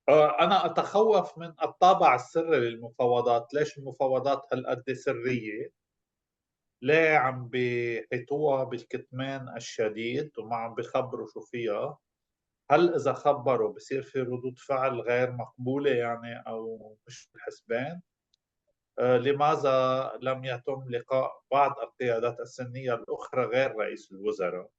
أنا أتخوّف من الطابع السري للمفاوضات. ليش المفاوضات هالقد سرية؟ ليه عم بيحيطوها بالكتمان الشديد وما عم بيخبروا شو فيها؟ هل إذا خبّروا بصير في ردود فعل غير مقبولة يعني أو مش بالحسبان؟ لماذا لم يتم لقاء بعض القيادات السنية الأخرى غير رئيس الوزراء؟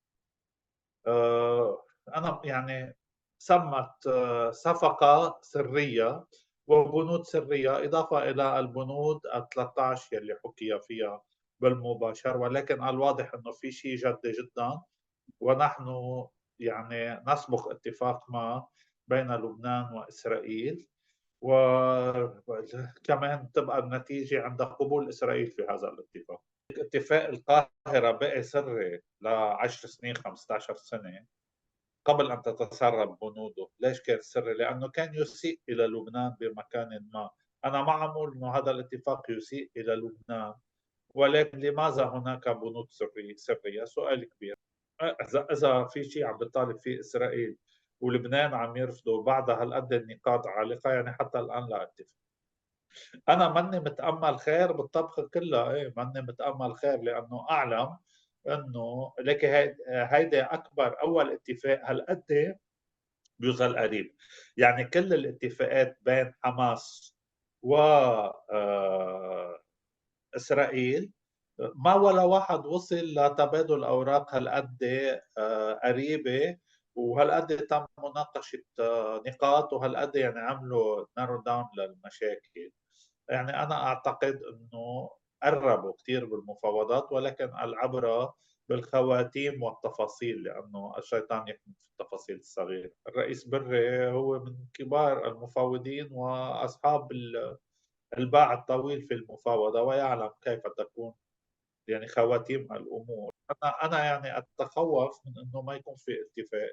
أنا يعني سمّت صفقة سرية وبنود سرية، إضافة إلى البنود ال13 يلّي حُكي فيها بالمباشر، ولكن الواضح إنه في شي جدّي جدًا، ونحن يعني نسبق اتفاق ما بين لبنان وإسرائيل، وكمان تبقى النتيجة عند قبول إسرائيل في هذا الاتفاق. اتفاق القاهرة بقي سري ل10 سنين، 15 سنة قبل أن تتسرب بنوده. ليش كان سري؟ لأنه كان يسيء إلى لبنان بمكان ما. أنا ما عم أقول إنه هذا الاتفاق يسيء إلى لبنان، ولكن لماذا هناك بنود سرية؟ سؤال كبير. إذا في شيء عم بتطالب فيه إسرائيل ولبنان عم يرفضوا بعدها هالقد النقاط عالقة، يعني حتى الآن لا أتفق. أنا ماني متأمل خير بالطبخة كلها، إيه ماني متأمل خير لأنه أعلم إنه ليكِ هيدي أكبر أول اتفاق هالقد بيوصل قريب. يعني كل الاتفاقات بين حماس و إسرائيل ما ولا واحد وصل لتبادل أوراق هالقد قريبة، وهالقد تم مناقشة نقاط، وهالقد يعني عملوا narrow down للمشاكل. يعني أنا أعتقد إنه قرّبوا كتير بالمفاوضات، ولكن العبرة بالخواتيم والتفاصيل، لأنه الشيطان يكمن في التفاصيل الصغيرة. الرئيس برّي هو من كبار المفاوضين وأصحاب الباع الطويل في المفاوضة، ويعلم كيف تكون يعني خواتيم الأمور. أنا يعني أتخوّف من إنه ما يكون في اتفاق،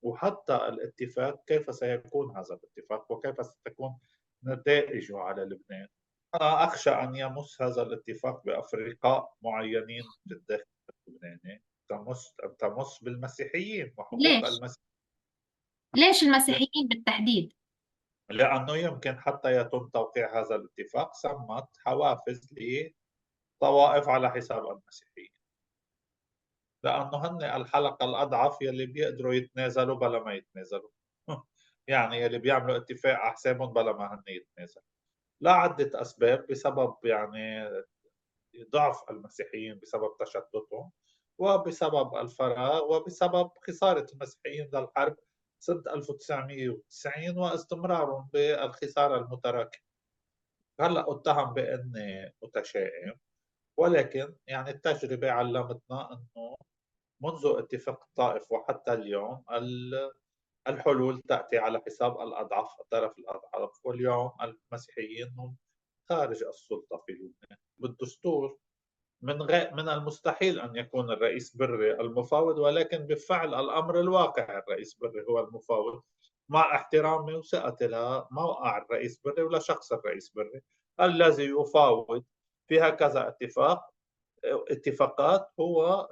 وحتى الاتفاق كيف سيكون هذا الاتفاق، وكيف ستكون نتائجه على لبنان. أنا أخشى أن يمس هذا الاتفاق بأفرقاء معيّنين في الداخل اللبناني، تمس بالمسيحيين وحقوق ليش؟ المسيحيين. ليش المسيحيين بالتحديد؟ لأنه يمكن حتى يتم توقيع هذا الاتفاق سمّت حوافز لطوائف على حساب المسيحيين، لأنه هن الحلقة الأضعف يلّي بيقدروا يتنازلوا بلا ما يتنازلوا. يعني يلّي بيعملوا اتفاق على حسابهم بلا ما هن يتنازلوا، لعدة أسباب. بسبب يعني ضعف المسيحيين بسبب تشتتهم، وبسبب الفراغ، وبسبب خسارة المسيحيين للحرب سنة 1990 واستمرارهم بالخسارة المتراكمة. هلأ أُتهم بإني متشائم، ولكن يعني التجربة علمتنا إنه منذ اتفاق الطائف وحتى اليوم الحلول تأتي على حساب الأضعف، الطرف الأضعف، واليوم المسيحيين هم خارج السلطة في لبنان. بالدستور من المستحيل أن يكون الرئيس برّي المفاوض، ولكن بالفعل الأمر الواقع الرئيس برّي هو المفاوض، مع احترامي وثقتي لموقع الرئيس برّي ولشخص الرئيس برّي الذي يفاوض في هكذا اتفاقات. هو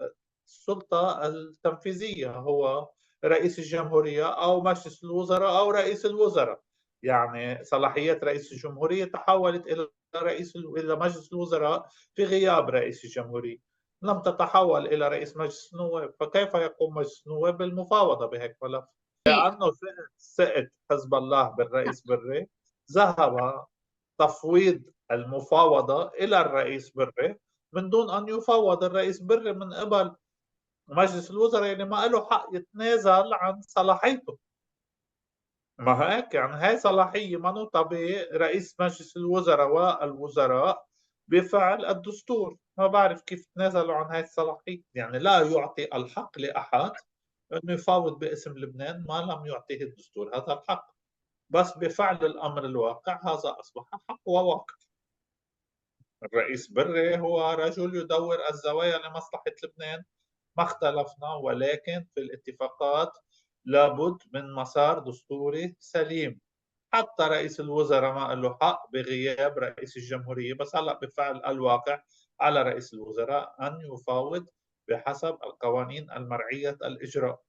السلطة التنفيذية، هو رئيس الجمهورية أو مجلس الوزراء أو رئيس الوزراء. يعني صلاحيات رئيس الجمهورية تحولت إلى مجلس الوزراء في غياب رئيس الجمهورية، لم تتحول إلى رئيس مجلس النواب. فكيف يقوم مجلس النواب بالمفاوضة بهيك ملف؟ إيه. لأنه ثقة حزب الله بالرئيس برّي، ذهب تفويض المفاوضة إلى الرئيس برّي من دون أن يفوّض الرئيس برّي من قبل مجلس الوزراء، يعني ما إله حق يتنازل عن صلاحيته. ما هيك يعني هاي صلاحية منوطة برئيس مجلس الوزراء والوزراء بفعل الدستور. ما بعرف كيف تنازلوا عن هاي الصلاحية. يعني لا يعطي الحق لأحد إنه يفاوض باسم لبنان ما لم يعطيه الدستور هذا الحق، بس بفعل الأمر الواقع هذا أصبح حق وواقع. الرئيس برّي هو رجل يدوّر الزوايا لمصلحة لبنان، ما اختلفنا، ولكن في الاتفاقات لابد من مسار دستوري سليم. حتى رئيس الوزراء ما له حق بغياب رئيس الجمهورية، بس هلأ بفعل الواقع على رئيس الوزراء أن يفاوض بحسب القوانين المرعية الإجراء.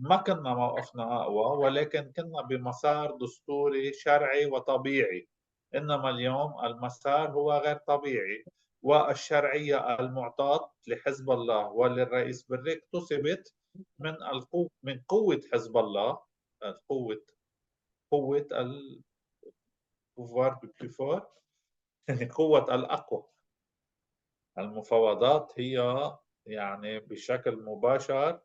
ما كنا موقفنا أقوى، ولكن كنا بمسار دستوري شرعي وطبيعي. إنما اليوم المسار هو غير طبيعي، والشرعية المعطاة لحزب الله وللرئيس بريك اكتسبت من قوة حزب الله، قوة قوة البوفوار دو بلو فور، يعني قوة الأقوى. المفاوضات هي يعني بشكل مباشر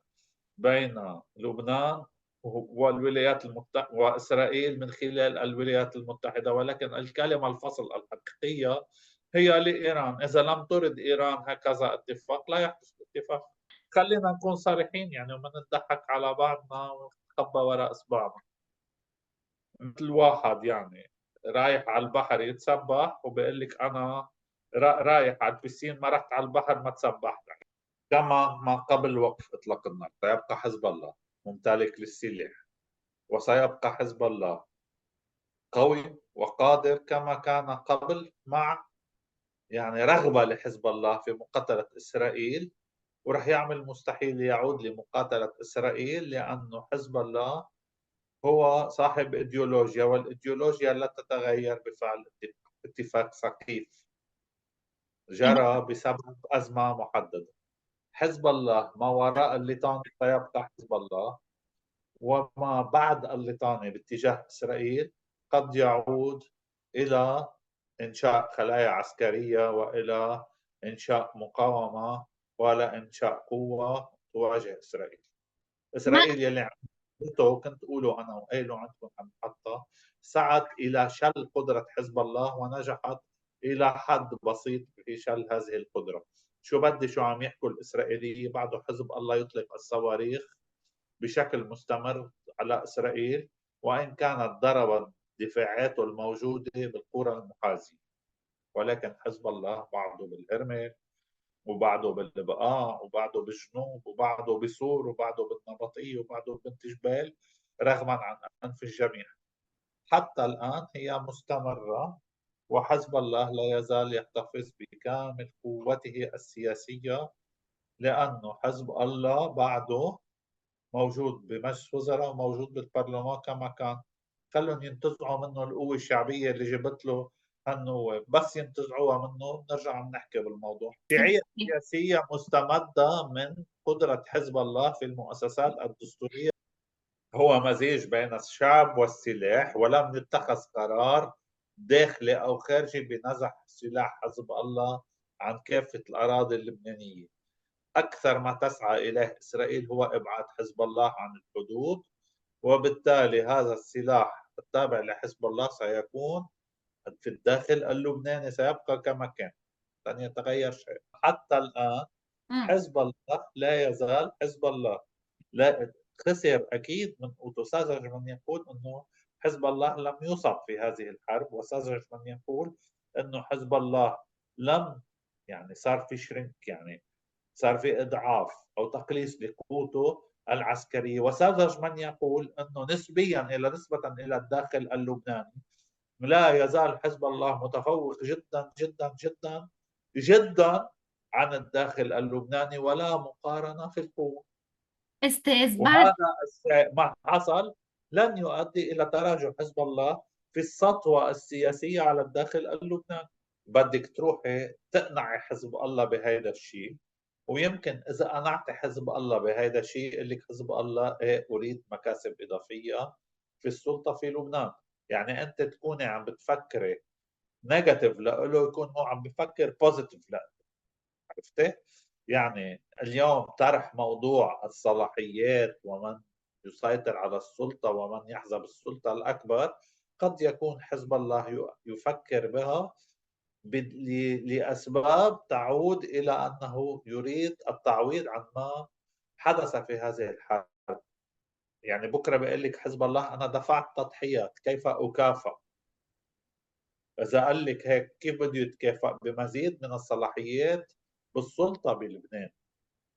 بين لبنان والولايات المتحدة وإسرائيل من خلال الولايات المتحدة، ولكن الكلمة الفصل الحقيقية هي لإيران. إذا لم ترد إيران هكذا اتفاق لا يحدث اتفاق. خلينا نكون صريحين يعني، وما نضحك على بعضنا ونتخبى وراء إصبعنا. مثل واحد يعني رايح على البحر يتسبح وبيقول لك أنا رايح على البسين، ما رحت على البحر ما تسبحت. كما ما قبل وقف إطلاق النار سيبقى حزب الله ممتلك للسلاح، وسيبقى حزب الله قوي وقادر كما كان قبل، مع يعني رغبة لحزب الله في مقاتلة إسرائيل، ورح يعمل مستحيل يعود لمقاتلة إسرائيل، لأنه حزب الله هو صاحب إيديولوجيا، والإيديولوجيا لا تتغير بفعل اتفاق سخيف جرى بسبب أزمة محددة. حزب الله ما وراء الليطاني سيبقى حزب الله، وما بعد الليطاني باتجاه إسرائيل قد يعود إلى إنشاء خلايا عسكرية، وإلى إنشاء مقاومة، ولا إنشاء قوة تواجه إسرائيل. ما إسرائيل يلي عملته كنت أقوله أنا وقايله عندكم على المحطة، سعت إلى شل قدرة حزب الله ونجحت إلى حد بسيط في شل هذه القدرة. شو عم يحكوا الإسرائيليين بعده حزب الله يطلق الصواريخ بشكل مستمر على إسرائيل، وإن كانت ضربت دفاعاته الموجودة بالقرى المحاذية، ولكن حزب الله بعده بالهرمل، وبعده بالبقاع، وبعده بالجنوب، وبعده بصور، وبعده بالنبطية، وبعده ببنت جبال، رغما عن أنف الجميع. حتى الآن هي مستمرة، وحزب الله لا يزال يحتفظ بكامل قوته السياسية، لأنه حزب الله بعده موجود بمجلس وزراء وموجود بالبرلمان كما كان. خلهم ينتزعوا منه القوة الشعبية اللي جبت له هالنواب، بس ينتزعوها منه بنرجع نحكي بالموضوع. الشيعية السياسية مستمدة من قدرة حزب الله في المؤسسات الدستورية، هو مزيج بين الشعب والسلاح، ولم يتخذ قرار داخلي أو خارجي بنزع سلاح حزب الله عن كافة الأراضي اللبنانية. أكثر ما تسعى إليه إسرائيل هو إبعاد حزب الله عن الحدود، وبالتالي هذا السلاح التابع لحزب الله سيكون في الداخل اللبناني، سيبقى كما كان، لن يتغير شيء. حتى الآن حزب الله لا يزال حزب الله. لا خسر أكيد من قوته. ساذج من يقول أنه حزب الله لم يصب في هذه الحرب، وساذج من يقول أنه حزب الله لم يعني صار في شرنك، يعني صار في إضعاف أو تقليص لقوته العسكرية. وساذج من يقول أنه نسبة إلى الداخل اللبناني لا يزال حزب الله متفوق جدا جدا جدا جدا عن الداخل اللبناني، ولا مقارنة في القوة. استاذ بعد وهذا ما حصل لن يؤدي إلى تراجع حزب الله في السطوة السياسية على الداخل اللبناني. بدك تروحي تقنعي حزب الله بهذا الشيء، ويمكن إذا قنعت حزب الله بهذا الشيء يقول لك حزب الله إيه أريد مكاسب إضافية في السلطة في لبنان. يعني أنت تكوني عم بتفكري نيجاتيف له، يكون هو عم بفكر بوزيتيف لا. عرفتي؟ يعني اليوم طرح موضوع الصلاحيات ومن يسيطر على السلطة ومن يحزب السلطة الأكبر، قد يكون حزب الله يفكر بها لأسباب تعود إلى أنه يريد التعويض عن ما حدث في هذه الحرب. يعني بكرة بيقول لك حزب الله أنا دفعت تضحيات، كيف أكافئ؟ إذا قال لك هيك كيف بده يتكافئ؟ بمزيد من الصلاحيات بالسلطة بلبنان.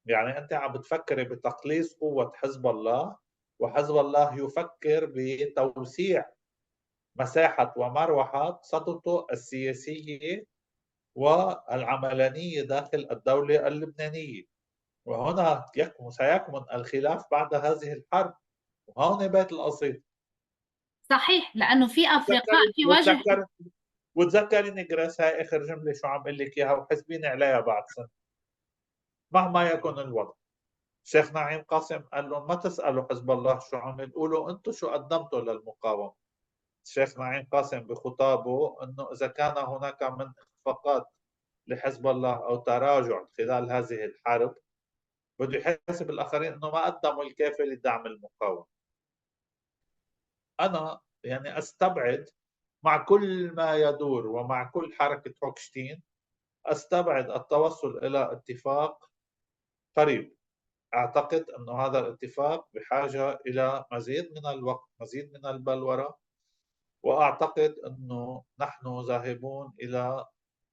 يعني أنت عم بتفكري بتقليص قوة حزب الله، وحزب الله يفكر بتوسيع مساحة ومروحة سطوته السياسية والعملانية داخل الدولة اللبنانية. وهنا سيكمن الخلاف بعد هذه الحرب، وهون بيت القصيد. صحيح، لأنه في أفرقاء وتذكري في وجه. وتذكري وتذكري نجرس، هاي اخر جمله شو عم اقول لك اياها وحسبيني عليها بعد سنه. مهما يكن الوضع، الشيخ نعيم قاسم قال لهم ما تسالوا حزب الله شو عمل، قولوا انتم شو قدمتوا للمقاومه. الشيخ نعيم قاسم بخطابه انه اذا كان هناك من اخفاقات لحزب الله او تراجع خلال هذه الحرب، بده يحاسب الاخرين انه ما قدموا الكافي لدعم المقاومه. انا يعني استبعد مع كل ما يدور ومع كل حركه هوكشتين، استبعد التوصل الى اتفاق قريب. اعتقد انه هذا الاتفاق بحاجه الى مزيد من الوقت، مزيد من البلوره، واعتقد انه نحن ذاهبون الى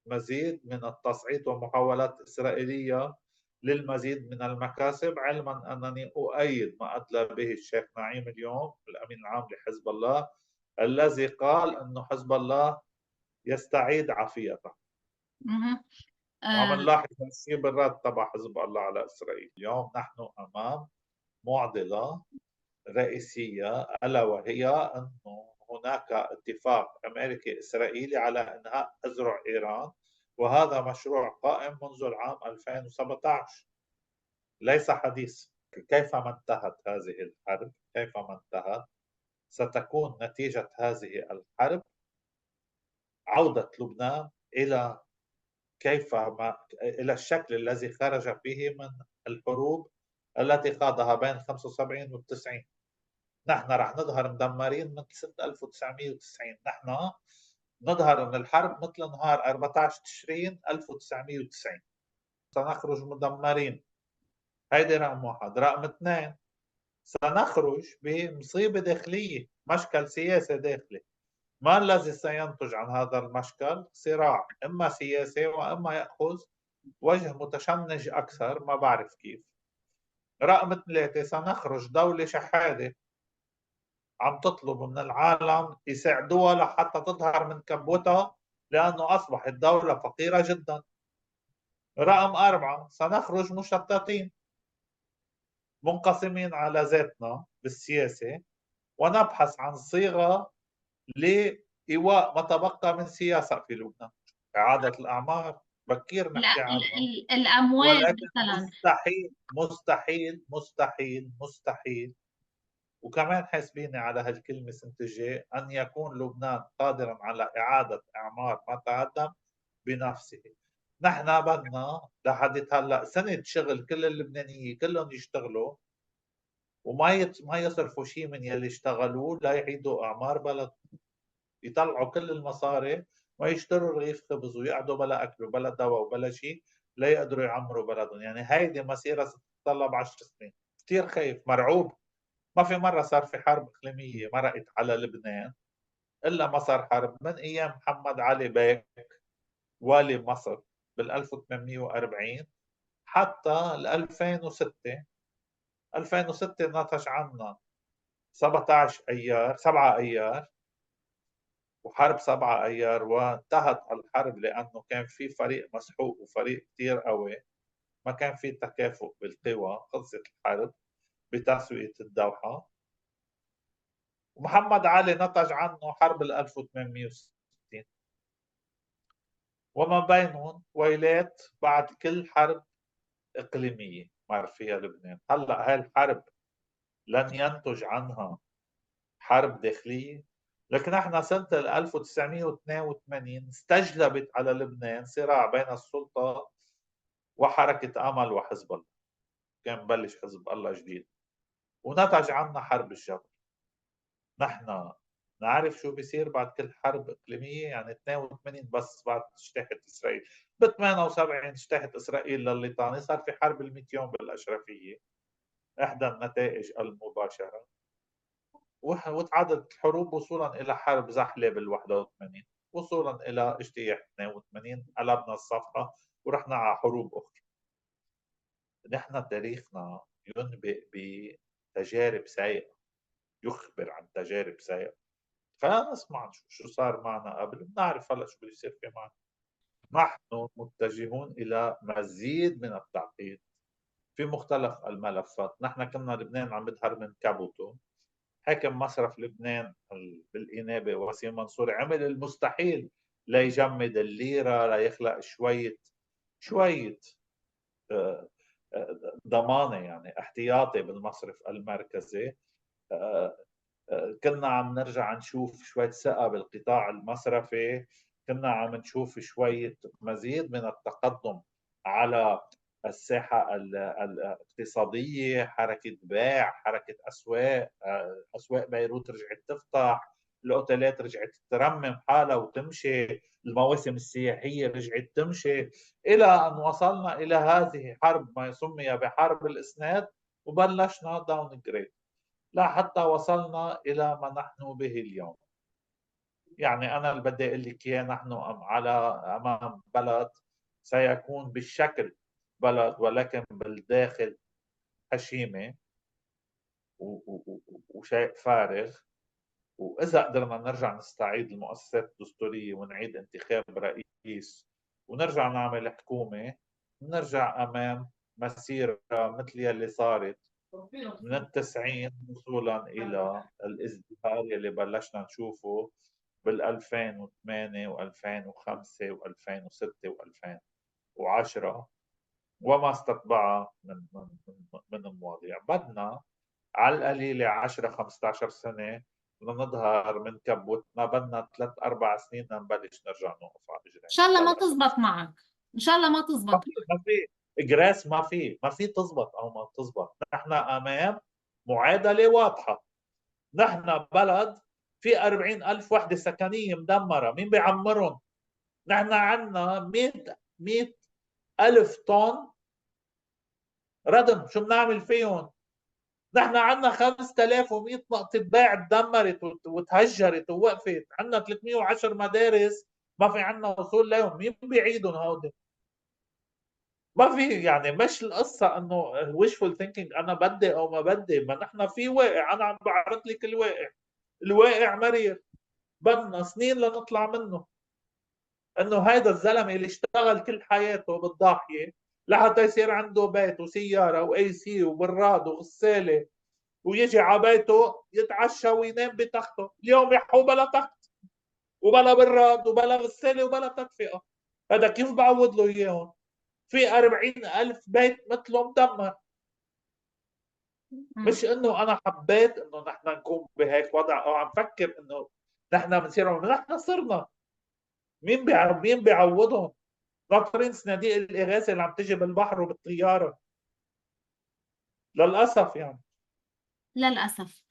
مزيد من التصعيد ومحاولات اسرائيليه للمزيد من المكاسب، علما انني اؤيد ما ادلى به الشيخ نعيم اليوم الامين العام لحزب الله، الذي قال انه حزب الله يستعيد عافيته. مهم. وعم آه، نلاحظ الشيء بالرد تبع حزب الله على اسرائيل. اليوم نحن امام معضله رئيسيه، الا وهي انه هناك اتفاق امريكي اسرائيلي على انهاء اذرع ايران، وهذا مشروع قائم منذ العام 2017، ليس حديث. كيفما انتهت هذه الحرب، كيفما انتهت، ستكون نتيجة هذه الحرب عودة لبنان إلى إلى الشكل الذي خرج به من الحروب التي خاضها بين 75 و 90. نحن رح نظهر مدمرين مثل سنة 1990. نحن نظهر من الحرب مثل نهار 14 تشرين 1990، سنخرج مدمرين. هيدي رقم واحد. رقم اثنين، سنخرج بمصيبة داخلية، مشكل سياسي داخلي. ما الذي سينتج عن هذا المشكل؟ صراع إما سياسي وإما يأخذ وجه متشنج أكثر، ما بعرف كيف. رقم ثلاثة، سنخرج دولة شحادة عم تطلب من العالم يساعدوها لحتى تظهر من كبوتها، لأنه أصبحت دولة فقيرة جدا. رقم أربعة، سنخرج مشتتين منقسمين على ذاتنا بالسياسة، ونبحث عن صيغة لإيواء ما تبقى من سياسة في لبنان. إعادة الأعمار بكير لا، نحكي عنها، الأموال ولكن مثلا. مستحيل مستحيل مستحيل مستحيل، وكمان حاسبيني على هالكلمة سنة الجاي، أن يكون لبنان قادرا على إعادة إعمار ما تقدم بنفسه. نحن بدنا لحد هلا سنة شغل كل اللبنانيين كلهم يشتغلوا، وما يصرفوا شيء من يلي اشتغلوه ليعيدوا اعمار بلد، يطلعوا كل المصاري ويشتروا رغيف خبز ويقعدوا بلا اكل وبلا دواء وبلا شيء ليقدروا يعمروا بلدهم. يعني هيدي مسيره ستتطلب 10 سنين. كثير خايف مرعوب. ما في مره صار في حرب اقليميه مرقت على لبنان الا ما صار حرب من ايام محمد علي بيك والي مصر بال 1840 حتى ال 2006. 2006 نتج عنا 17 ايار 7 ايار وحرب 7 ايار، وانتهت الحرب لانه كان في فريق مسحوق وفريق كثير قوي، ما كان في تكافؤ بالقوى، خلصت الحرب بتسوية الدوحة. ومحمد علي نتج عنه حرب ال 1860، وما بينهم ويلات بعد كل حرب إقليمية مر فيها لبنان. هلا هاي الحرب لن ينتج عنها حرب داخلية، لكن احنا سنة 1982 استجلبت على لبنان صراع بين السلطة وحركة أمل وحزب الله. كان بلش حزب الله جديد ونتج عنا حرب الجبر. نحن نعرف شو بيصير بعد كل حرب إقليمية، يعني 82 بس بعد اجتاحت إسرائيل، ب 78 اجتاحت إسرائيل لليطاني، صار في حرب ال100 يوم بالأشرفية، إحدى النتائج المباشرة. وتعادلت الحروب وصولا إلى حرب زحلة بال81، وصولا إلى اجتياح 82، قلبنا الصفحة ورحنا على حروب أخرى. نحن تاريخنا ينبئ بتجارب سيئة، يخبر عن تجارب سيئة. خلينا نسمع شو صار معنا قبل، بنعرف هلا شو بده يصير في معنا. نحن متجهون إلى مزيد من التعقيد، في مختلف الملفات. نحن كنا لبنان عم بيظهر من كابوتو، حاكم مصرف لبنان بالإنابة وسيم منصور عمل المستحيل ليجمد الليرة، ليخلق شوية آه، ضمانة يعني احتياطي بالمصرف المركزي. كنا عم نرجع نشوف شوية ثقة بالقطاع المصرفي، كنا عم نشوف شوية مزيد من التقدم على الساحة الاقتصادية، حركة بيع، حركة أسواق، أسواق بيروت رجعت تفتح، الأوتيلات رجعت ترمم حالها وتمشي، المواسم السياحية رجعت تمشي، إلى أن وصلنا إلى هذه حرب ما سمي بحرب الإسناد، وبلشنا داون جريد لحتى وصلنا إلى ما نحن به اليوم. يعني أنا اللي بدي أقول لك إياه، نحن أمام بلد سيكون بالشكل بلد ولكن بالداخل هشيمة وشيء فارغ. وإذا قدرنا نرجع نستعيد المؤسسات الدستورية ونعيد انتخاب رئيس ونرجع نعمل حكومة، نرجع أمام مسيرة مثل يلي صارت من ال90 وصولا إلى الازدهار يلي بلشنا نشوفه بال 2008 و2005 و2006 و2010 وما استتبعها من مواضيع. بدنا على القليلة 10 15 سنة لنظهر من كبوتنا، بدنا 3 4 سنين لنبلش نرجع نوقف على ان رجلينا شاء الله ما للأسف. تزبط معك، ان شاء الله ما تزبط ما معك. في ما في جراس، ما في تزبط او ما تزبط. نحن امام معادله واضحه. نحن بلد في 40,000 وحده سكنيه مدمره، مين بيعمرهم؟ نحن عندنا 100 ألف طن ردم، شو بنعمل فيهم؟ نحن عندنا 5100 نقطة بيع تدمرت وتهجرت ووقفت، عندنا 310 مدارس ما في عندنا وصول لهم، مين بيعيدهم هودي؟ ما في يعني، مش القصة انه wishful thinking انا بدي او ما بدي، ما نحن في واقع، انا عم بعرض لك الواقع. الواقع مرير، بدنا سنين لنطلع منه. انه هيدا الزلمه اللي اشتغل كل حياته بالضاحيه لحتى يصير عنده بيت وسياره واي سي وبراد وغساله، ويجي على بيته يتعشى وينام بتخته، اليوم يحو بلا تخت وبلا براد وبلا غساله وبلا تدفئه. هذا كيف بعوض له اياهم؟ في 40,000 بيت مثله مدمر. مش انه انا حبيت انه نحن نكون بهيك وضع او عم فكر انه نحن بنصير، نحن صرنا. مين بيعوضهم؟ ناطرين صناديق الاغاثه اللي عم تجي بالبحر وبالطياره للاسف يعني. للاسف.